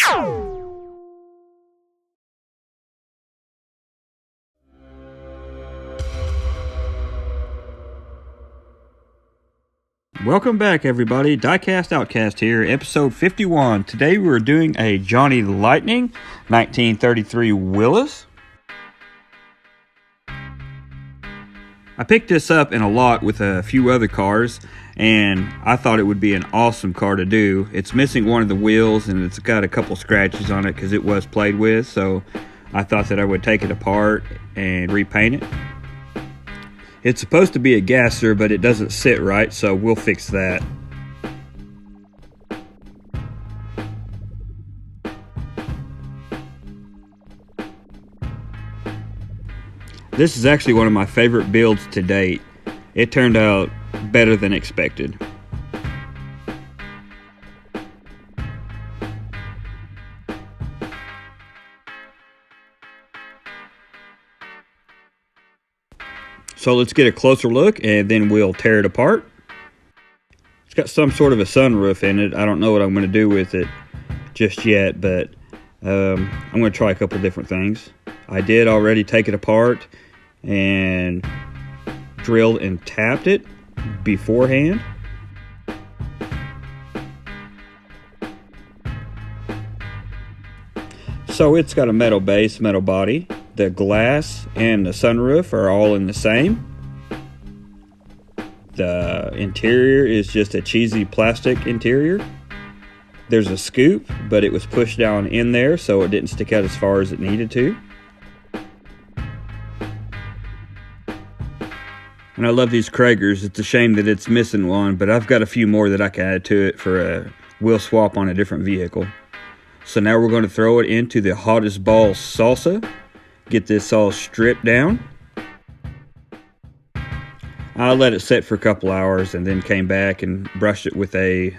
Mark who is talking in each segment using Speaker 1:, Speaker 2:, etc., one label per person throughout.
Speaker 1: Welcome back, everybody. Diecast OutKast here, episode 51. Today we're doing a Johnny the Lightning 1933 Willys. I picked this up in a lot with a few other cars, and I thought it would be an awesome car to do. It's missing one of the wheels, and it's got a couple scratches on it because it was played with, so I thought that I would take it apart and repaint it. It's supposed to be a gasser, but it doesn't sit right, so we'll fix that. This is actually one of my favorite builds to date. It turned out better than expected. So let's get a closer look and then we'll tear it apart. It's got some sort of a sunroof in it. I don't know what I'm going to do with it just yet, but I'm going to try a couple different things. I did already take it apart and drilled and tapped it beforehand. So it's got a metal base, metal body. The glass and the sunroof are all in the same. The interior is just a cheesy plastic interior. There's a scoop, but it was pushed down in there so it didn't stick out as far as it needed to. And I love these Kragers. It's a shame that it's missing one, but I've got a few more that I can add to it for a wheel swap on a different vehicle. So now we're going to throw it into the hottest balls salsa. Get this all stripped down. I let it set for a couple hours and then came back and brushed it with a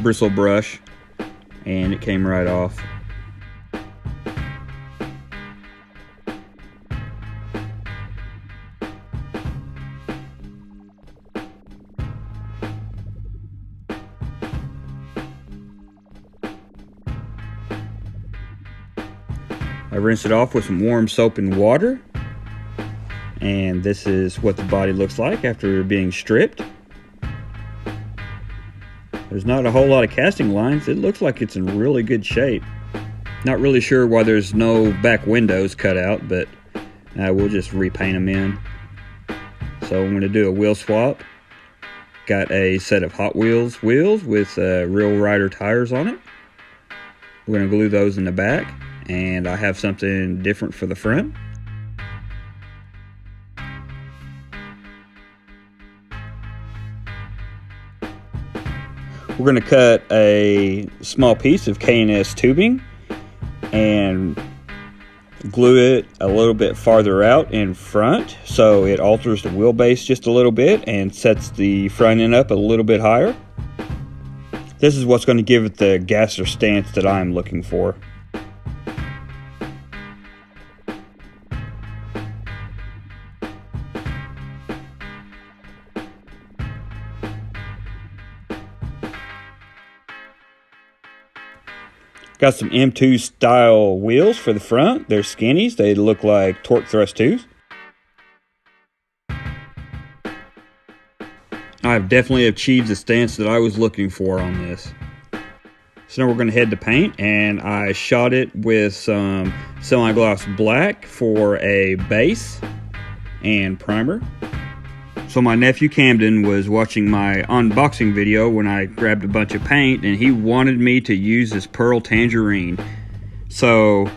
Speaker 1: bristle brush, and it came right off. I rinsed it off with some warm soap and water, and this is what the body looks like after being stripped. There's not a whole lot of casting lines. It looks like it's in really good shape. Not really sure why there's no back windows cut out, but we'll just repaint them in. So I'm going to do a wheel swap. Got a set of Hot Wheels wheels with Real Rider tires on it. We're going to glue those in the back. And I have something different for the front. We're going to cut a small piece of K&S tubing and glue it a little bit farther out in front so it alters the wheelbase just a little bit and sets the front end up a little bit higher. This is what's going to give it the gasser stance that I'm looking for. Got some M2 style wheels for the front. They're skinnies. They look like torque thrust 2s. I've definitely achieved the stance that I was looking for on this. So now we're going to head to paint, and I shot it with some semi-gloss black for a base and primer. So my nephew Camden was watching my unboxing video when I grabbed a bunch of paint, and he wanted me to use this Pearl Tangerine. So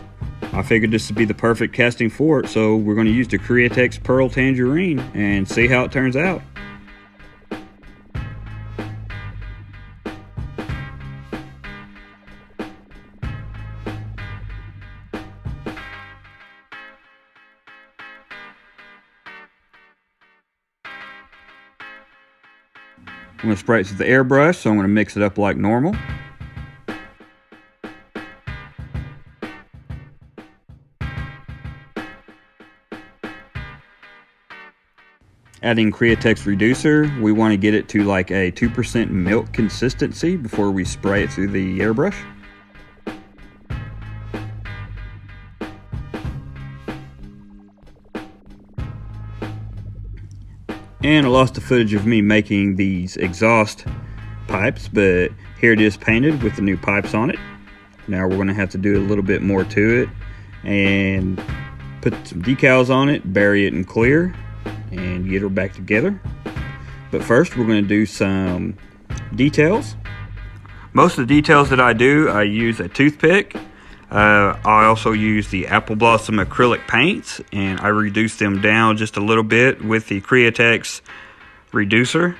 Speaker 1: I figured this would be the perfect casting for it, so we're going to use the Createx Pearl Tangerine and see how it turns out. I'm going to spray it with the airbrush, so I'm going to mix it up like normal. Adding Createx reducer, we want to get it to like a 2% milk consistency before we spray it through the airbrush. And I lost the footage of me making these exhaust pipes, but here it is painted with the new pipes on it. Now we're going to have to do a little bit more to it and put some decals on it, bury it in clear, and get her back together. But first we're going to do some details. Most of the details that I do, I use a toothpick. I also use the Apple Blossom acrylic paints, and I reduce them down just a little bit with the Createx reducer.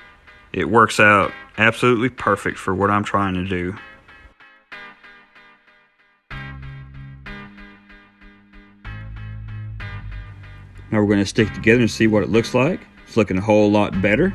Speaker 1: It works out absolutely perfect for what I'm trying to do. Now we're going to stick together and see what it looks like. It's looking a whole lot better.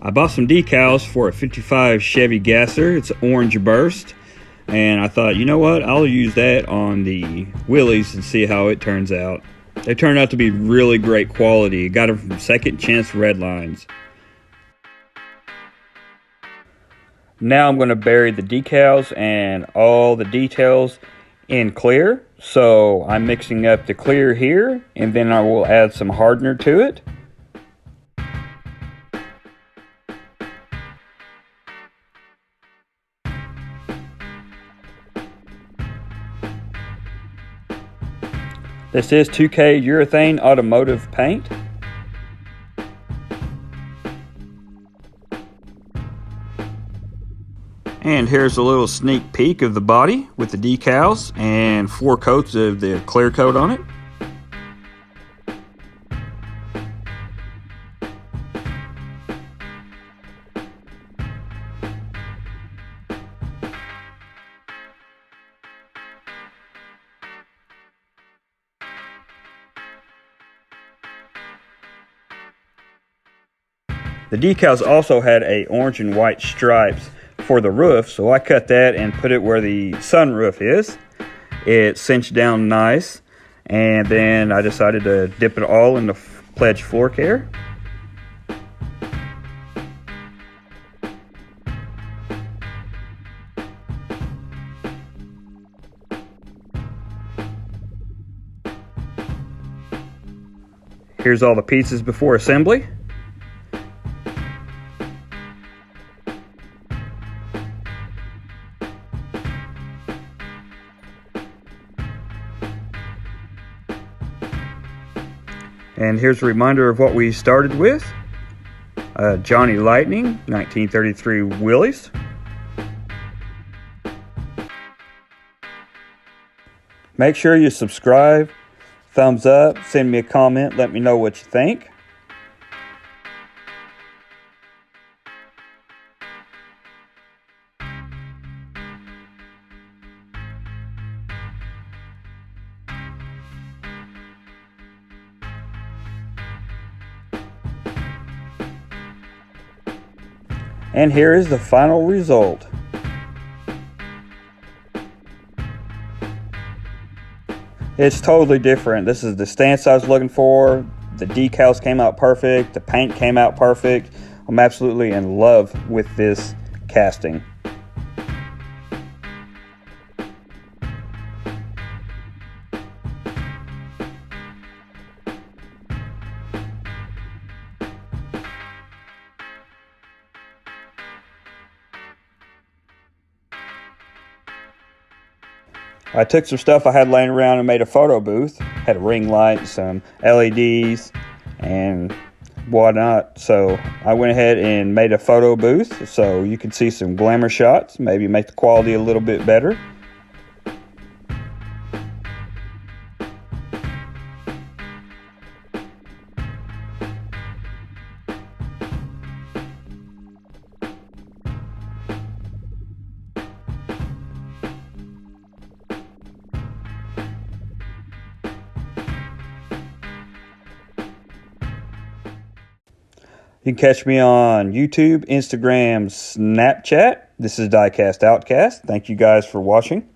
Speaker 1: I bought some decals for a 55 Chevy Gasser. It's orange burst. And I thought, you know what, I'll use that on the Willys and see how it turns out. They turned out to be really great quality. Got them from Second Chance Redlines. Now I'm going to bury the decals and all the details in clear. So I'm mixing up the clear here, and then I will add some hardener to it. This is 2K urethane automotive paint. And here's a little sneak peek of the body with the decals and 4 coats of the clear coat on it. The decals also had a orange and white stripes for the roof, so I cut that and put it where the sunroof is. It cinched down nice, and then I decided to dip it all in the Pledge floor care. Here's all the pieces before assembly. And here's a reminder of what we started with. Johnny Lightning, 1933 Willys. Make sure you subscribe, thumbs up, send me a comment, let me know what you think. And here is the final result. It's totally different. This is the stance I was looking for. The decals came out perfect. The paint came out perfect. I'm absolutely in love with this casting. I took some stuff I had laying around and made a photo booth. Had a ring light, some LEDs, and whatnot. So I went ahead and made a photo booth so you can see some glamour shots, maybe make the quality a little bit better. You can catch me on YouTube, Instagram, Snapchat. This is Diecast OutKast. Thank you guys for watching.